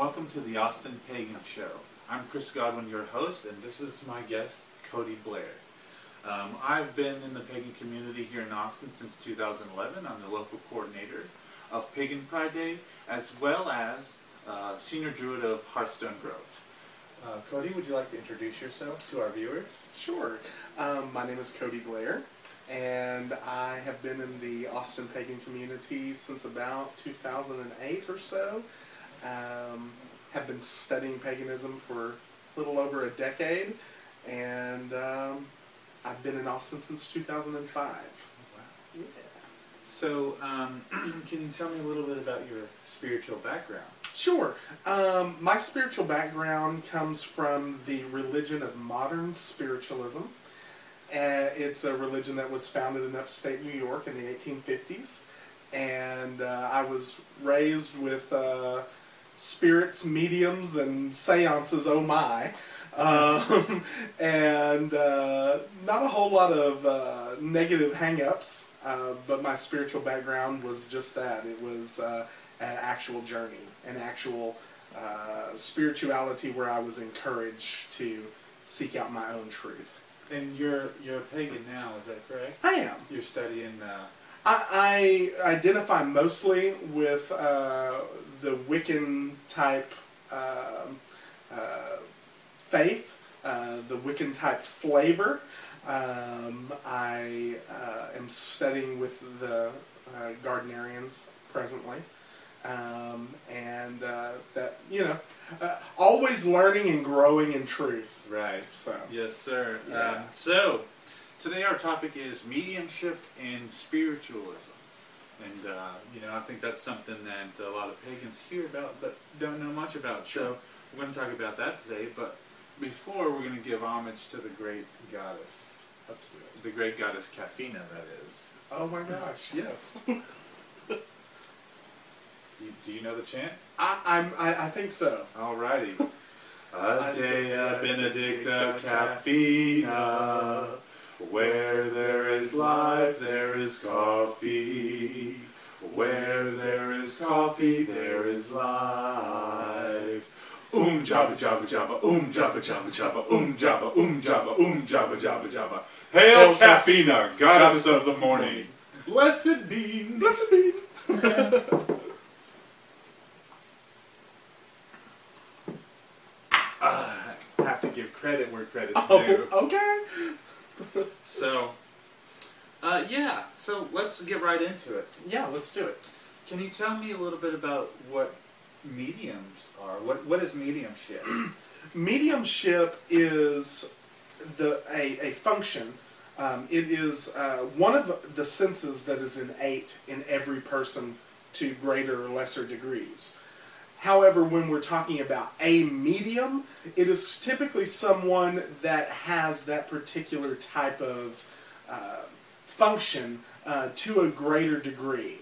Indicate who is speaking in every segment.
Speaker 1: welcome to the Austin Pagan Show. I'm Chris Godwin, your host, and this is my guest, Cody Blair. I've been in the Pagan community here in Austin since 2011. I'm the local coordinator of Pagan Pride Day, as well as Senior Druid of Hearthstone Grove. Cody, would you like to introduce yourself to our viewers?
Speaker 2: Sure. My name is Cody Blair, and I have been in the Austin Pagan community since about 2008 or so. Have been studying paganism for a little over a decade, and I've been in Austin since 2005.
Speaker 1: Wow. Yeah. So, can you tell me a little bit about your spiritual background?
Speaker 2: Sure. My spiritual background comes from the religion of modern spiritualism. It's a religion that was founded in upstate New York in the 1850s, and I was raised with spirits, mediums, and seances, oh my. And not a whole lot of negative hang-ups, but my spiritual background was just that. It was an actual journey, an actual spirituality where I was encouraged to seek out my own truth.
Speaker 1: And you're a pagan now, is that correct?
Speaker 2: I am.
Speaker 1: You're studying...
Speaker 2: I identify mostly with the Wiccan type faith, the Wiccan type flavor. I am studying with the Gardnerians presently, and that, you know, always learning and growing in truth.
Speaker 1: Right.
Speaker 2: So.
Speaker 1: Yes, sir.
Speaker 2: Yeah.
Speaker 1: So, today our topic is mediumship and spiritualism. And, you know, I think that's something that a lot of pagans hear about but don't know much about.
Speaker 2: Sure.
Speaker 1: So, we're going to talk about that today. But before, we're going to give homage to the great goddess.
Speaker 2: Let's do it.
Speaker 1: The great goddess Caffeine, that is.
Speaker 2: Oh my gosh, yes.
Speaker 1: Do you know the chant?
Speaker 2: I think so.
Speaker 1: Alrighty. Adea Benedicta Caffeina. Where there is life, there is coffee. Where there is coffee, there is life. Java, Java, Java, Java, Java, Java, Java, Java, Java, Java, Java. Hail Caffeina, goddess of the morning. Blessed be.
Speaker 2: Blessed be.
Speaker 1: Have to give credit where credit's due.
Speaker 2: Oh, okay.
Speaker 1: So, yeah, so let's get right into it.
Speaker 2: Yeah, let's do it.
Speaker 1: Can you tell me a little bit about what mediums are? What is mediumship?
Speaker 2: Mediumship is a function. It is one of the senses that is innate in every person to greater or lesser degrees. However, when we're talking about a medium, it is typically someone that has that particular type of function to a greater degree.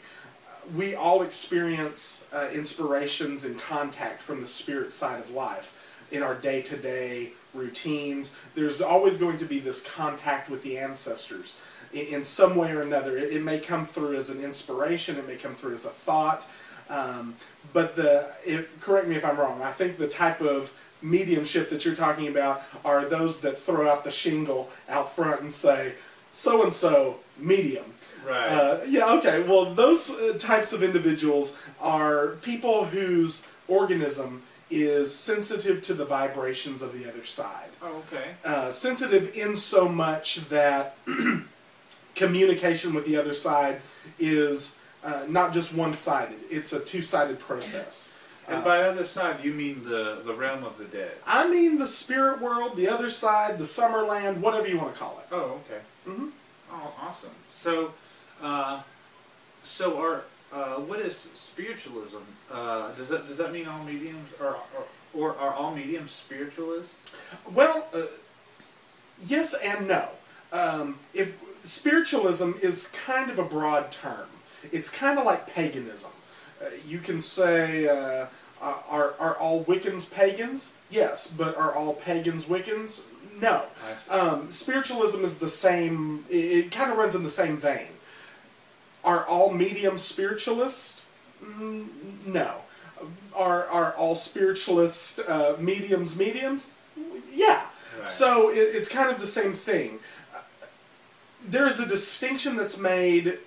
Speaker 2: We all experience inspirations and contact from the spirit side of life in our day-to-day routines. There's always going to be this contact with the ancestors in some way or another. It may come through as an inspiration, it may come through as a thought. But correct me if I'm wrong, I think the type of mediumship that you're talking about are those that throw out the shingle out front and say, so-and-so, medium.
Speaker 1: Right.
Speaker 2: Yeah, okay. Well, those types of individuals are people whose organism is sensitive to the vibrations of the other side.
Speaker 1: Oh, okay.
Speaker 2: Sensitive in so much that communication with the other side is not just one-sided. It's a two-sided process.
Speaker 1: And by other side, you mean the realm of the dead?
Speaker 2: I mean the spirit world, the other side, the Summerland, whatever you want to call it.
Speaker 1: Oh, okay.
Speaker 2: Mm-hmm.
Speaker 1: Oh, awesome. So, what is spiritualism? Does that mean all mediums or are all mediums spiritualists?
Speaker 2: Well, yes and no. If spiritualism is kind of a broad term. It's kind of like paganism. You can say, are all Wiccans pagans? Yes, but are all pagans Wiccans? No. Spiritualism is the same, it kind of runs in the same vein. Are all mediums spiritualists? No. are all spiritualist mediums? Yeah.
Speaker 1: Right.
Speaker 2: So it's kind of the same thing. There's a distinction that's made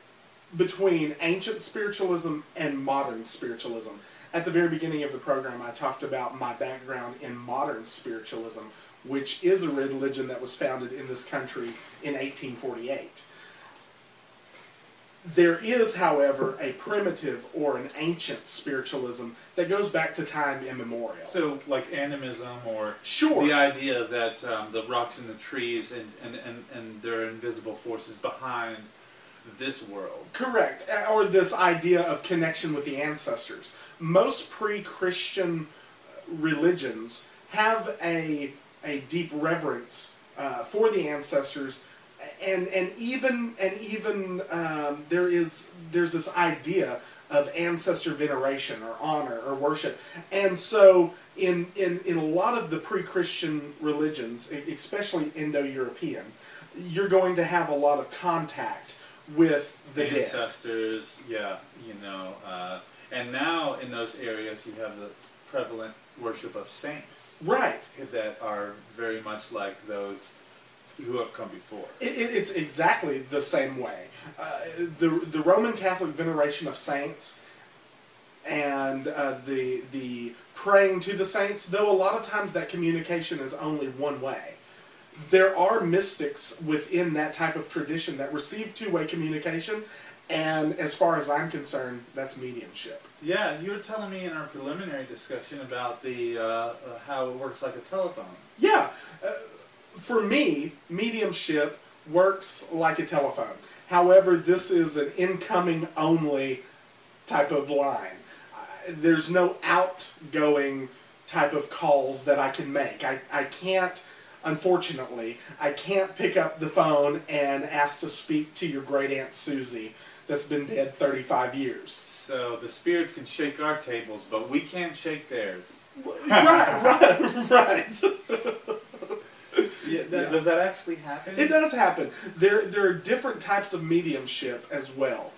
Speaker 2: between ancient spiritualism and modern spiritualism. At the very beginning of the program, I talked about my background in modern spiritualism, which is a religion that was founded in this country in 1848. There is, however, a primitive or an ancient spiritualism that goes back to time immemorial.
Speaker 1: So, like animism, or
Speaker 2: sure,
Speaker 1: the idea that the rocks and the trees and there are invisible forces behind this world.
Speaker 2: Correct. Or this idea of connection with the ancestors. Most pre-Christian religions have a deep reverence for the ancestors. And even there's this idea of ancestor veneration or honor or worship, and so in a lot of the pre-Christian religions, especially Indo-European, you're going to have a lot of contact with the
Speaker 1: ancestors. Yeah, and now in those areas you have the prevalent worship of saints,
Speaker 2: right?
Speaker 1: That are very much like those who have come before.
Speaker 2: It's exactly the same way. The Roman Catholic veneration of saints and the praying to the saints, though a lot of times that communication is only one way. There are mystics within that type of tradition that receive two-way communication, and as far as I'm concerned, that's mediumship.
Speaker 1: Yeah, you were telling me in our preliminary discussion about the how it works like a telephone.
Speaker 2: Yeah. For me, mediumship works like a telephone. However, this is an incoming only type of line. There's no outgoing type of calls that I can make. I can't, unfortunately, I can't pick up the phone and ask to speak to your great Aunt Susie that's been dead 35 years.
Speaker 1: So the spirits can shake our tables, but we can't shake theirs.
Speaker 2: Right.
Speaker 1: Yeah, does that actually happen?
Speaker 2: It does happen. There are different types of mediumship as well.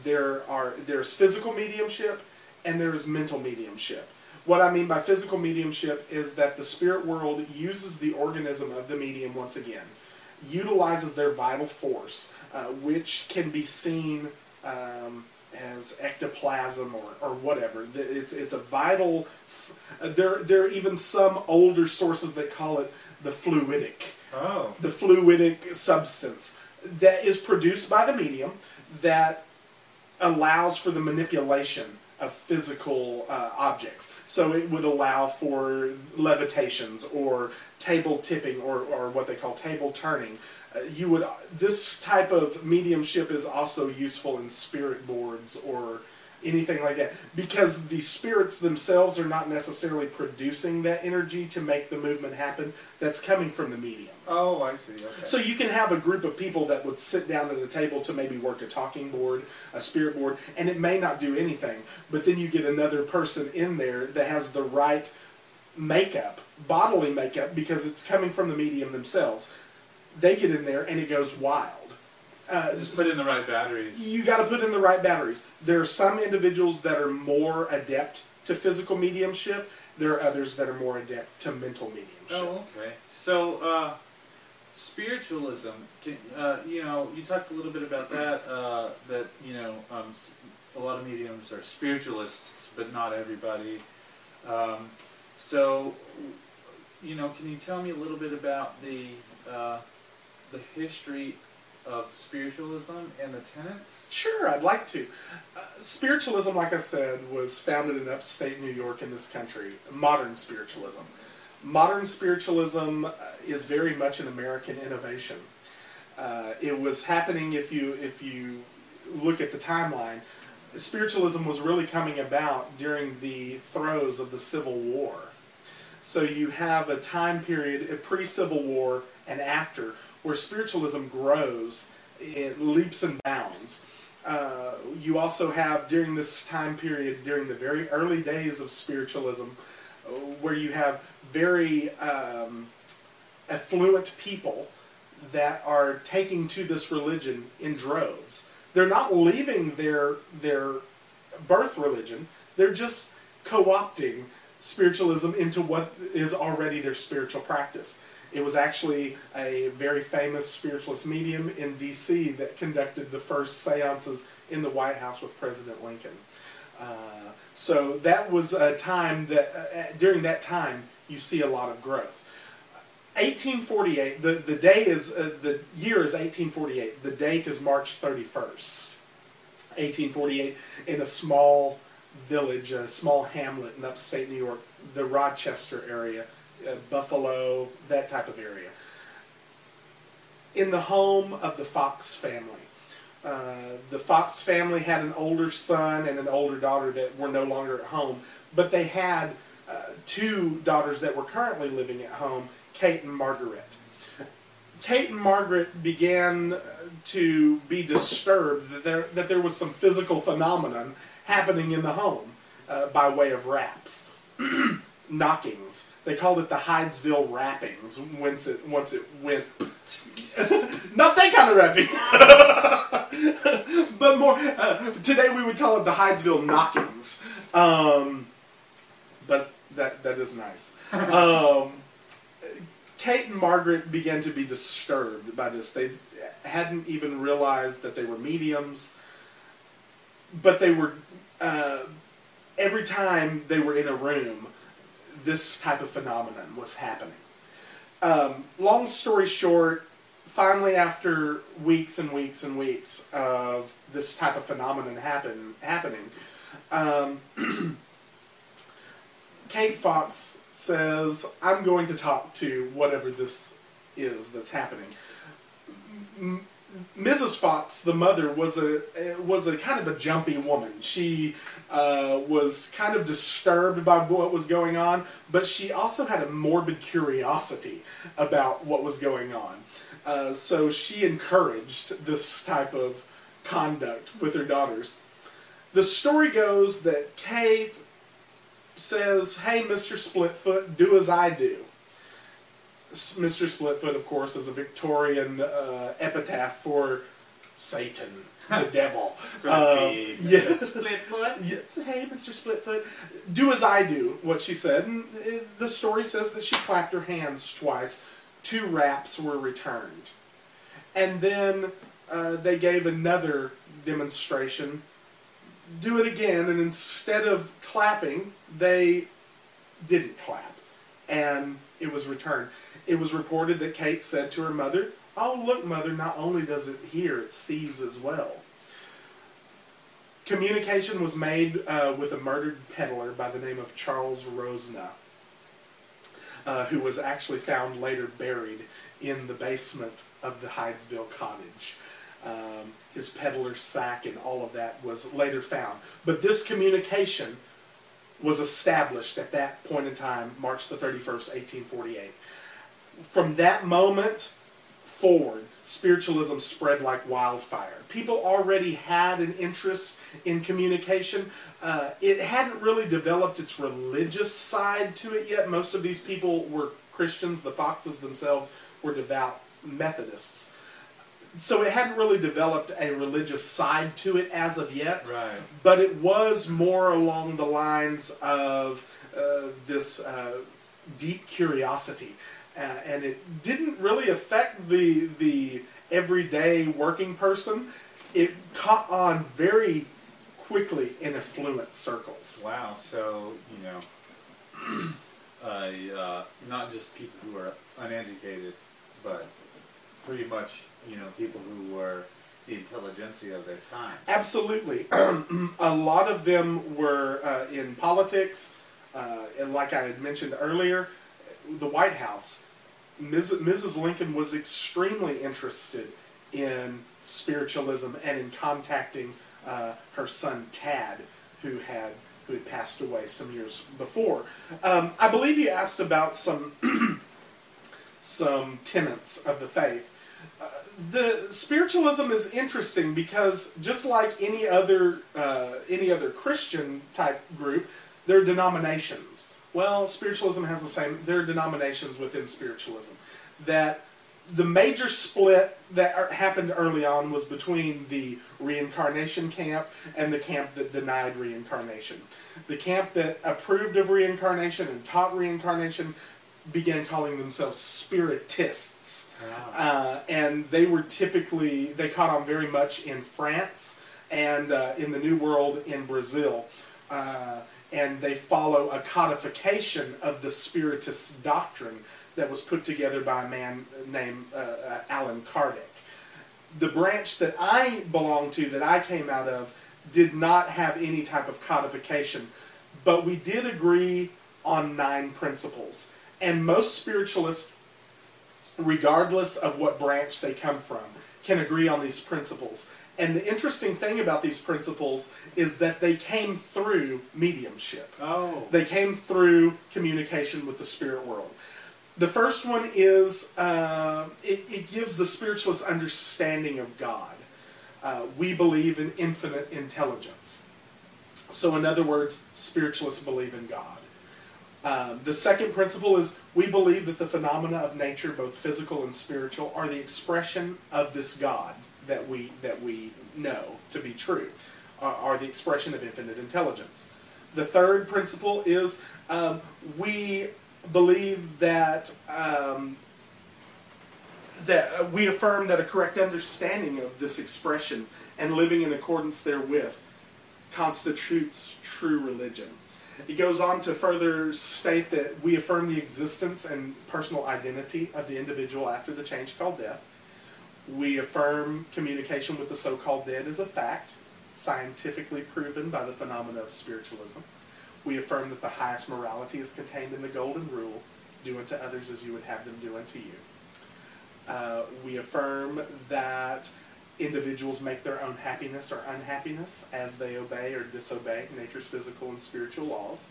Speaker 2: There's physical mediumship and there's mental mediumship. What I mean by physical mediumship is that the spirit world uses the organism of the medium once again, utilizes their vital force, which can be seen as ectoplasm or whatever. It's a vital. There are even some older sources that call it the fluidic.
Speaker 1: Oh. The
Speaker 2: fluidic substance that is produced by the medium that allows for the manipulation of physical objects. So it would allow for levitations or table tipping or what they call table turning. This type of mediumship is also useful in spirit boards or anything like that, because the spirits themselves are not necessarily producing that energy to make the movement happen. That's coming from the medium.
Speaker 1: Oh, I see. Okay.
Speaker 2: So you can have a group of people that would sit down at a table to maybe work a talking board, a spirit board, and it may not do anything, but then you get another person in there that has the right makeup, bodily makeup, because it's coming from the medium themselves. They get in there and it goes wild.
Speaker 1: Just put in the right batteries.
Speaker 2: You got to put in the right batteries. There are some individuals that are more adept to physical mediumship. There are others that are more adept to mental mediumship.
Speaker 1: Oh, okay. So, spiritualism. You talked a little bit about that. A lot of mediums are spiritualists, but not everybody. Can you tell me a little bit about the history of spiritualism and the tenets?
Speaker 2: Sure, I'd like to. Spiritualism, like I said, was founded in upstate New York in this country. Modern spiritualism. Modern spiritualism is very much an American innovation. It was happening, if you look at the timeline, spiritualism was really coming about during the throes of the Civil War. So you have a time period, a pre-Civil War and after, where spiritualism grows in leaps and bounds. You also have, during this time period, during the very early days of spiritualism, where you have very affluent people that are taking to this religion in droves. They're not leaving their birth religion. They're just co-opting spiritualism into what is already their spiritual practice. It was actually a very famous spiritualist medium in D.C. that conducted the first seances in the White House with President Lincoln. So that was a time that, during that time, you see a lot of growth. 1848, the year is 1848. The date is March 31st. 1848, in a small village, a small hamlet in upstate New York, the Rochester area, Buffalo, that type of area. In the home of the Fox family. The Fox family had an older son and an older daughter that were no longer at home, but they had two daughters that were currently living at home, Kate and Margaret. Kate and Margaret began to be disturbed that there was some physical phenomenon happening in the home by way of raps. Knockings. They called it the Hydesville rappings once it went. Not that kind of rapping. But more, today we would call it the Hydesville knockings. But that is nice. Kate and Margaret began to be disturbed by this. They hadn't even realized that they were mediums, but they were, every time they were in a room, this type of phenomenon was happening. Long story short, finally after weeks and weeks and weeks of this type of phenomenon happening, Kate Fox says, I'm going to talk to whatever this is that's happening. Mrs. Fox, the mother, was a kind of a jumpy woman. She was kind of disturbed by what was going on, but she also had a morbid curiosity about what was going on. So she encouraged this type of conduct with her daughters. The story goes that Kate says, hey, Mr. Splitfoot, do as I do. Mr. Splitfoot, of course, is a Victorian epitaph for Satan, the devil. Yes.
Speaker 1: Splitfoot?
Speaker 2: Yes. Hey, Mr. Splitfoot, do as I do, what she said. And the story says that she clapped her hands twice. 2 raps were returned. And then they gave another demonstration. Do it again, and instead of clapping, they didn't clap. And it was returned. It was reported that Kate said to her mother, oh, look, Mother, not only does it hear, it sees as well. Communication was made with a murdered peddler by the name of Charles Rosna, who was actually found later buried in the basement of the Hydesville cottage. His peddler's sack and all of that was later found. But this communication was established at that point in time, March the 31st, 1848. From that moment forward, spiritualism spread like wildfire. People already had an interest in communication. It hadn't really developed its religious side to it yet. Most of these people were Christians. The Foxes themselves were devout Methodists. So it hadn't really developed a religious side to it as of yet.
Speaker 1: Right.
Speaker 2: But it was more along the lines of this deep curiosity. And it didn't really affect the everyday working person. It caught on very quickly in affluent circles.
Speaker 1: Wow. So, not just people who are uneducated, but pretty much, people who were the intelligentsia of their time.
Speaker 2: Absolutely. A lot of them were in politics, and like I had mentioned earlier, the White House. Mrs. Lincoln was extremely interested in spiritualism and in contacting her son Tad, who had passed away some years before. I believe you asked about some some tenets of the faith. The spiritualism is interesting because just like any other Christian type group, there are denominations. Well, spiritualism has the same. There are denominations within spiritualism that the major split that happened early on was between the reincarnation camp and the camp that denied reincarnation. The camp that approved of reincarnation and taught reincarnation began calling themselves spiritists.
Speaker 1: Wow.
Speaker 2: And they were they caught on very much in France and in the New World in Brazil. And they follow a codification of the Spiritist doctrine that was put together by a man named Allan Kardec. The branch that I belong to, that I came out of, did not have any type of codification, but we did agree on 9 principles. And most spiritualists, regardless of what branch they come from, can agree on these principles. And the interesting thing about these principles is that they came through mediumship.
Speaker 1: Oh.
Speaker 2: They came through communication with the spirit world. The first one is, it gives the spiritualist understanding of God. We believe in infinite intelligence. So in other words, spiritualists believe in God. The second principle is, we believe that the phenomena of nature, both physical and spiritual, are the expression of this God that we know to be true, are the expression of infinite intelligence. The third principle is, we believe that we affirm that a correct understanding of this expression and living in accordance therewith constitutes true religion. He goes on to further state that we affirm the existence and personal identity of the individual after the change called death. We affirm communication with the so-called dead is a fact, scientifically proven by the phenomena of spiritualism. We affirm that the highest morality is contained in the golden rule, do unto others as you would have them do unto you. We affirm that individuals make their own happiness or unhappiness as they obey or disobey nature's physical and spiritual laws.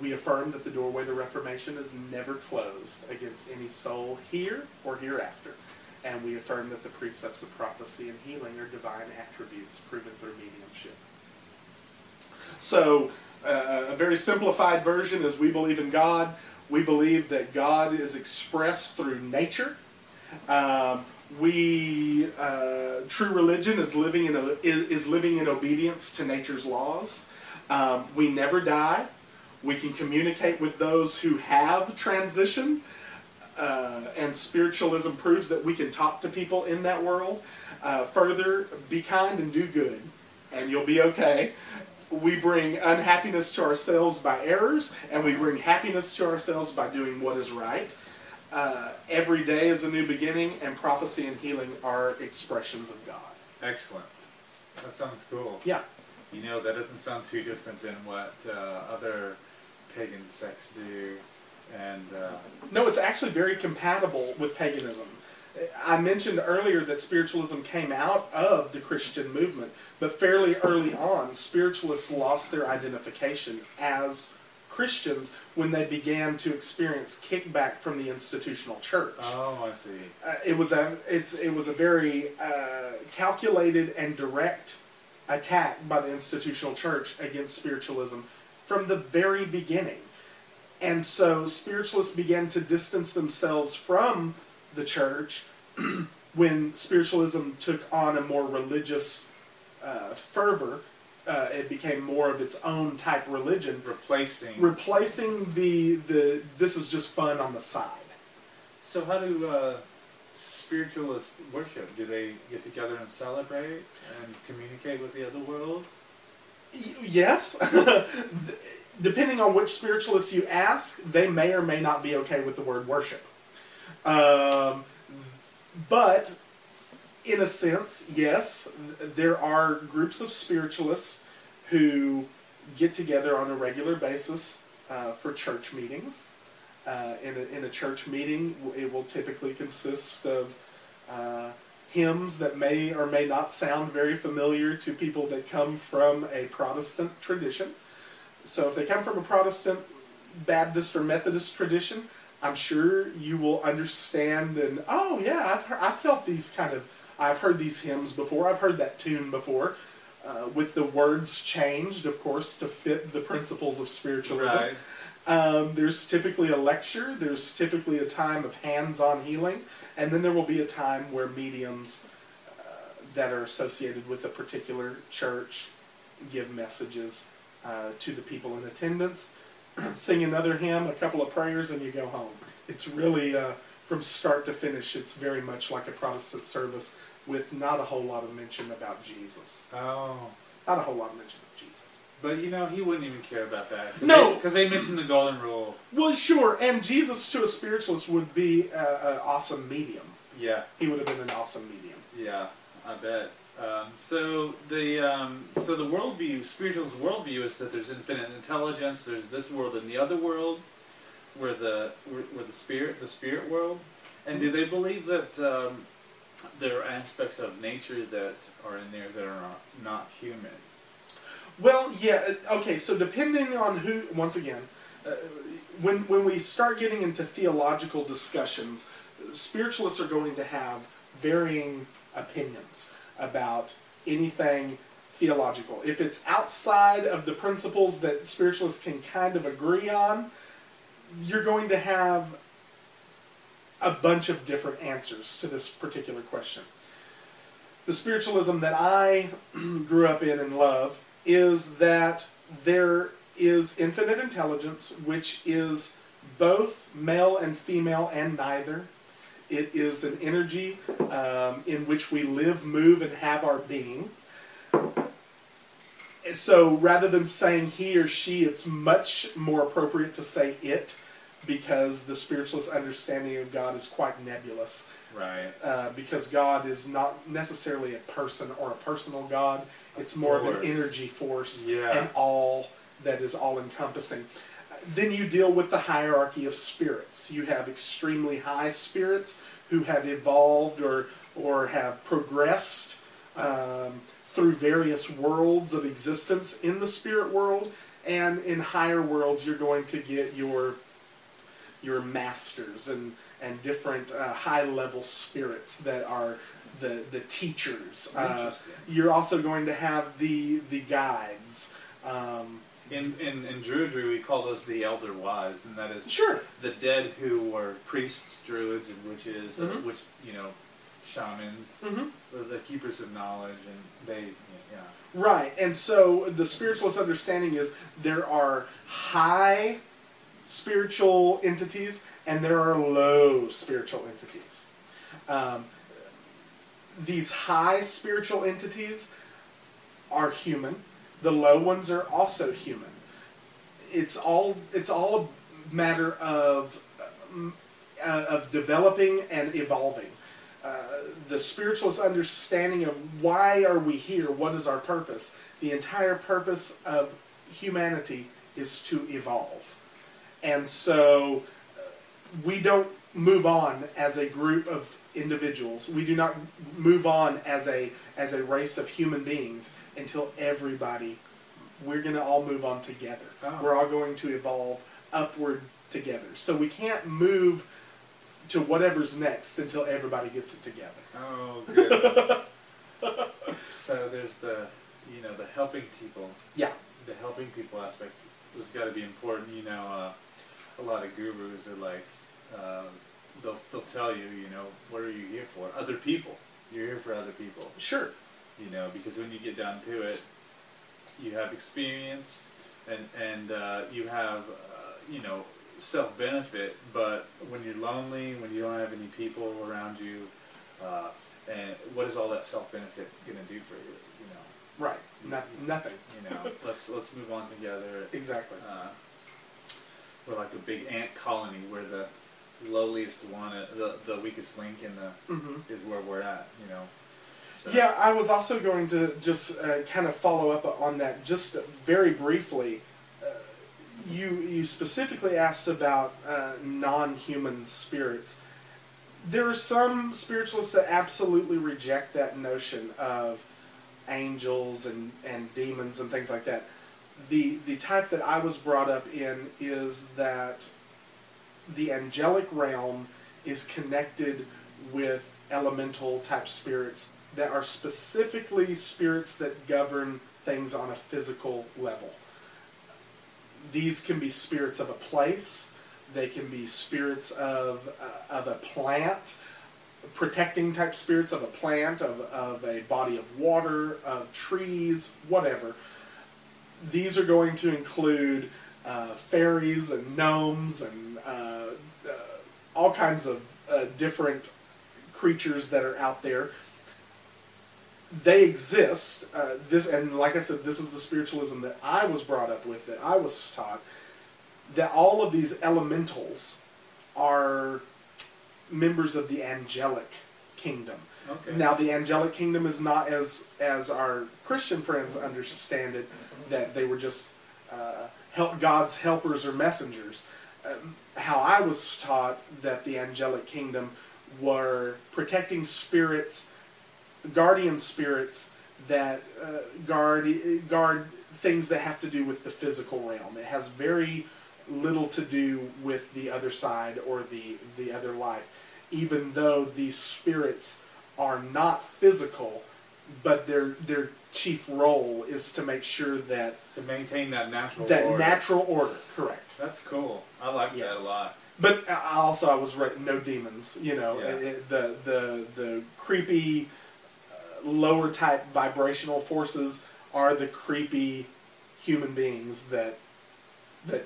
Speaker 2: We affirm that the doorway to reformation is never closed against any soul here or hereafter. And we affirm that the precepts of prophecy and healing are divine attributes proven through mediumship. So, a very simplified version is, we believe in God. We believe that God is expressed through nature. True religion is living in obedience to nature's laws. We never die. We can communicate with those who have transitioned. And spiritualism proves that we can talk to people in that world. Further, be kind and do good, and you'll be okay. We bring unhappiness to ourselves by errors, and we bring happiness to ourselves by doing what is right. Every day is a new beginning, and prophecy and healing are expressions of God.
Speaker 1: Excellent. That sounds cool.
Speaker 2: Yeah.
Speaker 1: You know, that doesn't sound too different than what other pagan sects do. And
Speaker 2: no, it's actually very compatible with paganism. I mentioned earlier that spiritualism came out of the Christian movement, but fairly early on, spiritualists lost their identification as Christians when they began to experience kickback from the institutional church.
Speaker 1: Oh, I see.
Speaker 2: It was a very calculated and direct attack by the institutional church against spiritualism from the very beginning. And so spiritualists began to distance themselves from the church when spiritualism took on a more religious fervor. It became more of its own type religion. Replacing the this is just fun on the side.
Speaker 1: So how do spiritualists worship? Do they get together and celebrate and communicate with the other world?
Speaker 2: Yes. Depending on which spiritualists you ask, they may or may not be okay with the word worship. But, in a sense, yes, there are groups of spiritualists who get together on a regular basis for church meetings. In a church meeting, it will typically consist of hymns that may or may not sound very familiar to people that come from a Protestant tradition. So if they come from a Protestant, Baptist, or Methodist tradition, I'm sure you will understand and, oh yeah, I've heard these hymns before, I've heard that tune before, with the words changed, of course, to fit the principles of spiritualism.
Speaker 1: Right.
Speaker 2: There's typically a lecture, there's typically a time of hands-on healing, and then there will be a time where mediums that are associated with a particular church give messages to the people in attendance, sing another hymn, a couple of prayers, and you go home. It's really, from start to finish, it's very much like a Protestant service with not a whole lot of mention about Jesus.
Speaker 1: Oh.
Speaker 2: Not a whole lot of mention of Jesus.
Speaker 1: But, you know, he wouldn't even care about that.
Speaker 2: No!
Speaker 1: Because they mentioned the golden rule.
Speaker 2: Well, sure, and Jesus to a spiritualist would be an awesome medium.
Speaker 1: Yeah.
Speaker 2: He would have been an awesome medium.
Speaker 1: Yeah, I bet. So the worldview, spiritualist worldview, is that there's infinite intelligence. There's this world and the other world, where the spirit world. And do they believe that there are aspects of nature that are in there that are not human?
Speaker 2: Well, yeah. Okay, so depending on who, once again, when we start getting into theological discussions, spiritualists are going to have varying opinions about anything theological. If it's outside of the principles that spiritualists can kind of agree on, you're going to have a bunch of different answers to this particular question. The spiritualism that I grew up in and love is that there is infinite intelligence, which is both male and female and neither. It is an energy in which we live, move, and have our being. So rather than saying he or she, it's much more appropriate to say it, because the spiritualist understanding of God is quite nebulous.
Speaker 1: Right.
Speaker 2: Because God is not necessarily a person or a personal God. It's more of an energy force and all that is all-encompassing. Then you deal with the hierarchy of spirits. You have extremely high spirits who have evolved or have progressed through various worlds of existence in the spirit world. And in higher worlds, you're going to get your masters and different high-level spirits that are the teachers. You're also going to have the guides.
Speaker 1: In Druidry, we call those the elder wise, and that is the dead who were priests, druids, and witches, which, you know, shamans, the keepers of knowledge, and they,
Speaker 2: Right, and so the spiritualist understanding is there are high spiritual entities and there are low spiritual entities. These high spiritual entities are human. The low ones are also human. It's all a matter of developing and evolving. The spiritualist understanding of why are we here, what is our purpose. The entire purpose of humanity is to evolve. And so we don't move on as a group of individuals. We do not move on as a race of human beings until we're going to all move on together. Oh. We're all going to evolve upward together. So we can't move to whatever's next until everybody gets it together.
Speaker 1: Oh, goodness. So there's the helping people.
Speaker 2: Yeah.
Speaker 1: The helping people aspect has got to be important. You know, a lot of gurus are like, they'll tell you, what are you here for? Other people. You're here for other people.
Speaker 2: Sure.
Speaker 1: Because when you get down to it, you have experience and you have, self-benefit, but when you're lonely, when you don't have any people around you, and what is all that self-benefit going to do for you,
Speaker 2: Right. Nothing.
Speaker 1: Let's move on together.
Speaker 2: Exactly.
Speaker 1: We're like a big ant colony where the lowliest one, the weakest link in the is where we're at, So.
Speaker 2: Yeah, I was also going to just kind of follow up on that just very briefly. You specifically asked about non-human spirits. There are some spiritualists that absolutely reject that notion of angels and demons and things like that. The type that I was brought up in is that the angelic realm is connected with elemental type spirits that are specifically spirits that govern things on a physical level. these can be spirits of a place. They can be spirits of a plant, protecting type spirits of a plant, of a body of water, of trees, whatever. These are going to include fairies and gnomes and all kinds of different creatures that are out there. They exist. And like I said, this is the spiritualism that I was brought up with, that I was taught, that all of these elementals are members of the angelic kingdom.
Speaker 1: Okay.
Speaker 2: Now, the angelic kingdom is not as our Christian friends understand it, that they were just God's helpers or messengers. How I was taught that the angelic kingdom were protecting spirits, guardian spirits that guard things that have to do with the physical realm. It has very little to do with the other side or the other life, even though these spirits are not physical, but their chief role is to make sure that
Speaker 1: to maintain that natural
Speaker 2: order.
Speaker 1: Natural
Speaker 2: order, correct.
Speaker 1: That's cool. I like that a lot.
Speaker 2: But also, I was right. No demons. You know, the creepy lower type vibrational forces are the creepy human beings that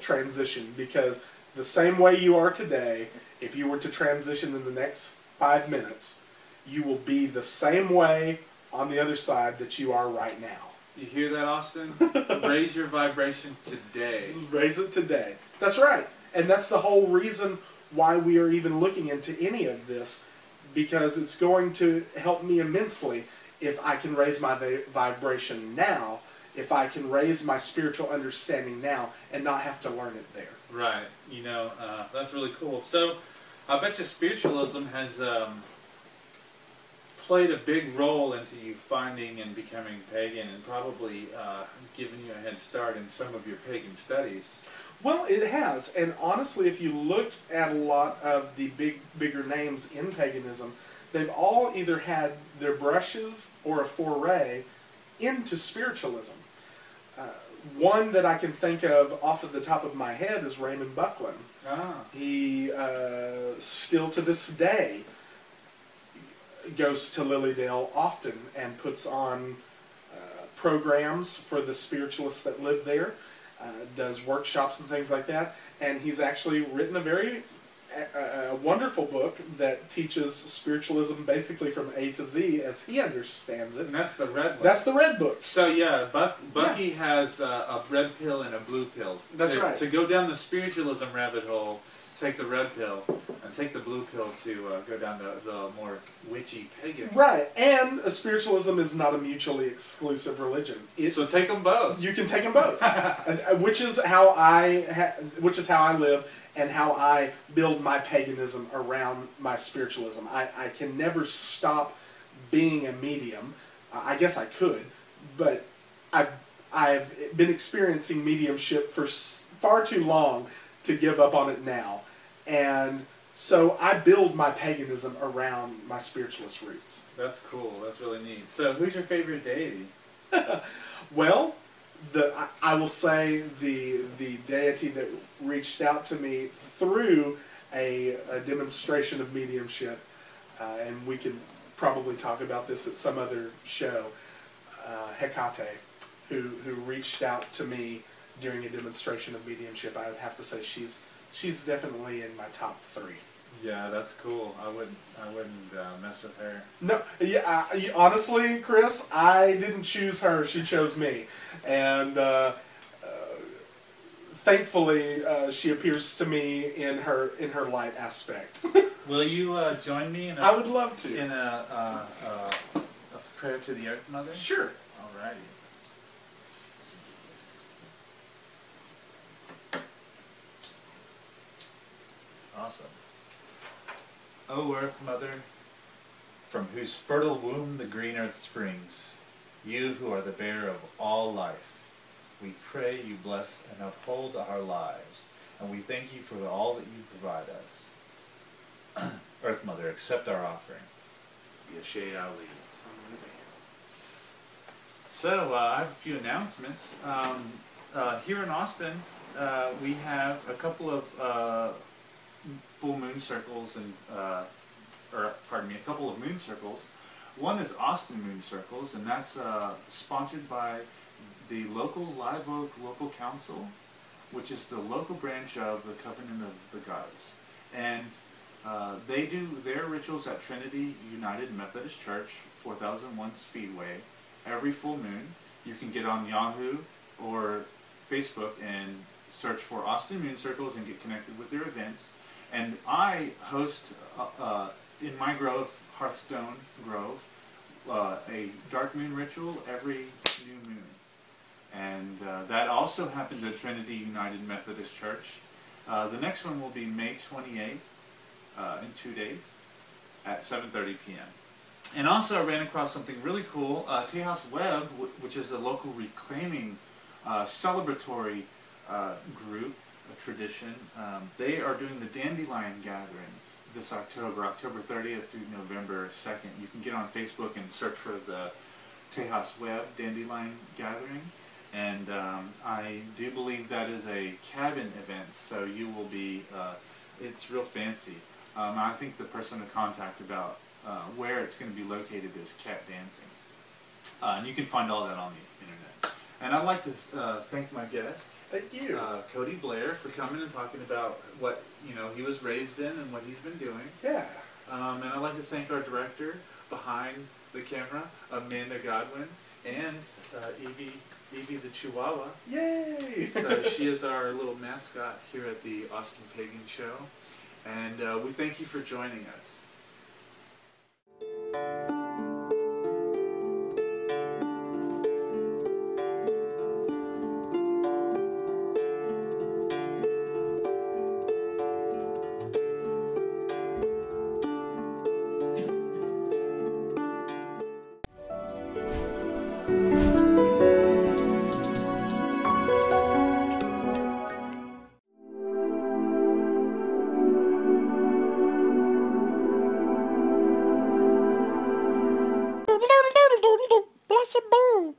Speaker 2: transition. Because the same way you are today, if you were to transition in the next 5 minutes, you will be the same way on the other side that you are right now.
Speaker 1: You hear that, Austin? Raise your vibration today.
Speaker 2: Raise it today. That's right. And that's the whole reason why we are even looking into any of this, because it's going to help me immensely if I can raise my vibration now, if I can raise my spiritual understanding now and not have to learn it there.
Speaker 1: Right. You know, that's really cool. So, I bet you spiritualism has played a big role into you finding and becoming pagan, and probably given you a head start in some of your pagan studies.
Speaker 2: Well, it has. And honestly, if you look at a lot of the bigger names in paganism, they've all either had their brushes or a foray into spiritualism. One that I can think of off of the top of my head is Raymond Buckland. He still to this day goes to Lilydale often and puts on programs for the spiritualists that live there, does workshops and things like that, and he's actually written a very wonderful book that teaches spiritualism basically from A to Z as he understands it.
Speaker 1: And that's the red book.
Speaker 2: That's the red book.
Speaker 1: So yeah, Bucky has a red pill and a blue pill.
Speaker 2: That's right.
Speaker 1: To go down the spiritualism rabbit hole, take the red pill, and take the blue pill to go down the more witchy pagan.
Speaker 2: Right, and spiritualism is not a mutually exclusive religion.
Speaker 1: So take them both.
Speaker 2: You can take them both, which is how I live and how I build my paganism around my spiritualism. I can never stop being a medium. I guess I could, but I've been experiencing mediumship for far too long to give up on it now. And so I build my paganism around my spiritualist roots.
Speaker 1: That's cool. That's really neat. So who's your favorite deity?
Speaker 2: Well, I will say the deity that reached out to me through a demonstration of mediumship, and we can probably talk about this at some other show, Hecate, who reached out to me during a demonstration of mediumship. I would have to say she's definitely in my top 3.
Speaker 1: Yeah, that's cool. I wouldn't mess with her.
Speaker 2: No, yeah. Honestly, Chris, I didn't choose her. She chose me, and thankfully, she appears to me in her light aspect.
Speaker 1: Will you join me in
Speaker 2: I would love to.
Speaker 1: In a prayer to the Earth Mother?
Speaker 2: Sure.
Speaker 1: Alrighty. Awesome. O Earth Mother, from whose fertile womb the green earth springs, you who are the bearer of all life, we pray you bless and uphold our lives, and we thank you for all that you provide us. Earth Mother, accept our offering. Yashay Ali. So, I have a few announcements. here in Austin, we have a couple of full moon circles and, or pardon me, a couple of moon circles. One is Austin Moon Circles, and that's sponsored by the local Live Oak Local Council, which is the local branch of the Covenant of the Goddess. And they do their rituals at Trinity United Methodist Church, 4001 Speedway, every full moon. You can get on Yahoo or Facebook and search for Austin Moon Circles and get connected with their events. And I host in my grove, Hearthstone Grove, a dark moon ritual every new moon. And that also happens at Trinity United Methodist Church. The next one will be May 28th, in 2 days, at 7:30 p.m. And also I ran across something really cool. Tejas Web, which is a local reclaiming celebratory group, a tradition, they are doing the Dandelion Gathering this October 30th through November 2nd. You can get on Facebook and search for the Tejas Web Dandelion Gathering. And I do believe that is a cabin event, so you will be, it's real fancy. I think the person to contact about where it's going to be located is Cat Dancing. And you can find all that on the internet. And I'd like to thank my guest,
Speaker 2: Thank you.
Speaker 1: Cody Blair, for coming and talking about what he was raised in and what he's been doing.
Speaker 2: Yeah.
Speaker 1: And I'd like to thank our director behind the camera, Amanda Godwin, and Evie the Chihuahua.
Speaker 2: Yay!
Speaker 1: So she is our little mascot here at the Austin Pagan Show. And we thank you for joining us.
Speaker 3: Bless your bean.